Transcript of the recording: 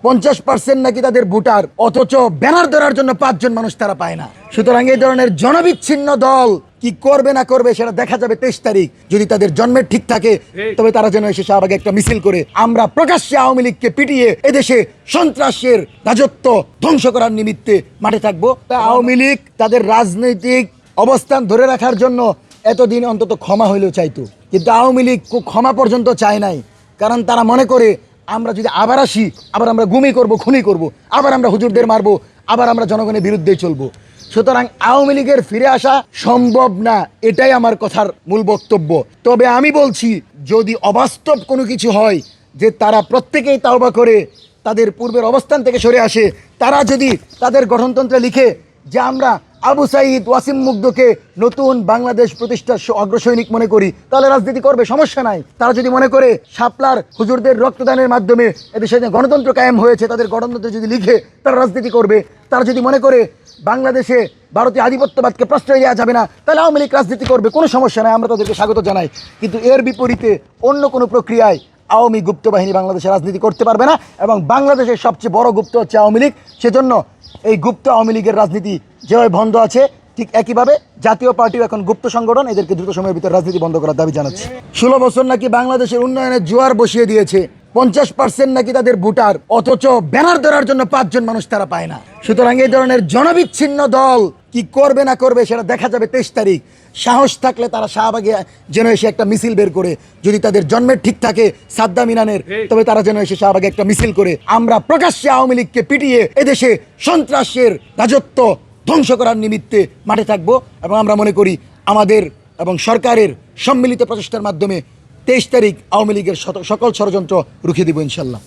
50% নাকি তাদের ভোটার, অথচ ব্যানার ধরার জন্য 5 জন মানুষ তারা পায় না। সুতরাং এই ধরনের জনবিচ্ছিন্ন দল কি করবে না করবে সেটা দেখা যাবে 23 তারিখ। যদি তাদের জন্মের ঠিক থাকে তবে তারা যেন এসে শাহবাগে একটা মিছিল করে আমরা প্রকাশ্যে আওয়ামী লীগকে পিটিয়ে এদেশে সন্ত্রাসের রাজত্ব ধ্বংস করার নিমিত্তে মাঠে থাকবো। আওয়ামী লীগ তাদের রাজনৈতিক অবস্থান ধরে রাখার জন্য এতদিন অন্তত ক্ষমা হইলেও চাইতো, কিন্তু আওয়ামী লীগ ক্ষমা পর্যন্ত চায় নাই। কারণ তারা মনে করে আমরা যদি আবার আসি, আবার আমরা গুমি করব, খুনি করব, আবার আমরা হুজুরদের মারবো, আবার আমরা জনগণের বিরুদ্ধে চলবো। সুতরাং আওয়ামী লীগের ফিরে আসা সম্ভব না, এটাই আমার কথার মূল বক্তব্য। তবে আমি বলছি, যদি অবাস্তব কোনো কিছু হয় যে তারা প্রত্যেকেই তাওবা করে তাদের পূর্বের অবস্থান থেকে সরে আসে, তারা যদি তাদের গঠনতন্ত্রে লিখে যে আমরা আবু সাঈদ ওয়াসিম মুগ্ধকে নতুন বাংলাদেশ প্রতিষ্ঠার অগ্রসৈনিক মনে করি, তাহলে রাজনীতি করবে, সমস্যা নাই। তারা যদি মনে করে শাপলার হুজুরদের রক্তদানের মাধ্যমে এদেশে যে গণতন্ত্র কায়েম হয়েছে, তাদের গণতন্ত্র যদি লিখে তারা রাজনীতি করবে। তারা যদি মনে করে বাংলাদেশে ভারতীয় আধিপত্যবাদকে প্রশ্রয় দেওয়া যাবে না, তাহলে আওয়ামী লীগ রাজনীতি করবে, কোনো সমস্যা নাই, আমরা তাদেরকে স্বাগত জানাই। কিন্তু এর বিপরীতে অন্য কোনো প্রক্রিয়ায় আওয়ামী গুপ্ত বাহিনী বাংলাদেশে রাজনীতি করতে পারবে না, এবং বাংলাদেশের সবচেয়ে বড় গুপ্ত হচ্ছে আওয়ামী লীগ। সেজন্য এই গুপ্ত আওয়ামী লীগের রাজনীতি যেভাবে বন্ধ আছে, ঠিক একইভাবে জাতীয় পার্টিও এখন গুপ্ত সংগঠন, এদেরকে দ্রুত সময়ের ভিতরে রাজনীতি বন্ধ করার দাবি জানাচ্ছে। 16 বছর নাকি বাংলাদেশের উন্নয়নের জোয়ার বসিয়ে দিয়েছে, 50% নাকি তাদের ভোটার, অথচ ব্যানার ধরার জন্য 5 জন মানুষ তারা পায় না। সুতরাং এই ধরনের জনবিচ্ছিন্ন দল কি করবে না করবে সেটা দেখা যাবে 23 তারিখ। সাহস থাকলে তারা শাহবাগে যেন এসে একটা মিছিল বের করে, যদি তাদের জন্মের ঠিক থাকে সাদ্দাম ইনানের, তবে তারা যেন এসে শাহবাগে একটা মিছিল করে আমরা প্রকাশ্যে আওয়ামী লীগকে পিটিয়ে এদেশে সন্ত্রাসের রাজত্ব ধ্বংস করার নিমিত্তে মাঠে থাকবো। এবং আমরা মনে করি আমাদের এবং সরকারের সম্মিলিত প্রচেষ্টার মাধ্যমে 23 তারিখ আওয়ামী লীগের সকল ষড়যন্ত্র রুখে দিব ইনশাল্লাহ।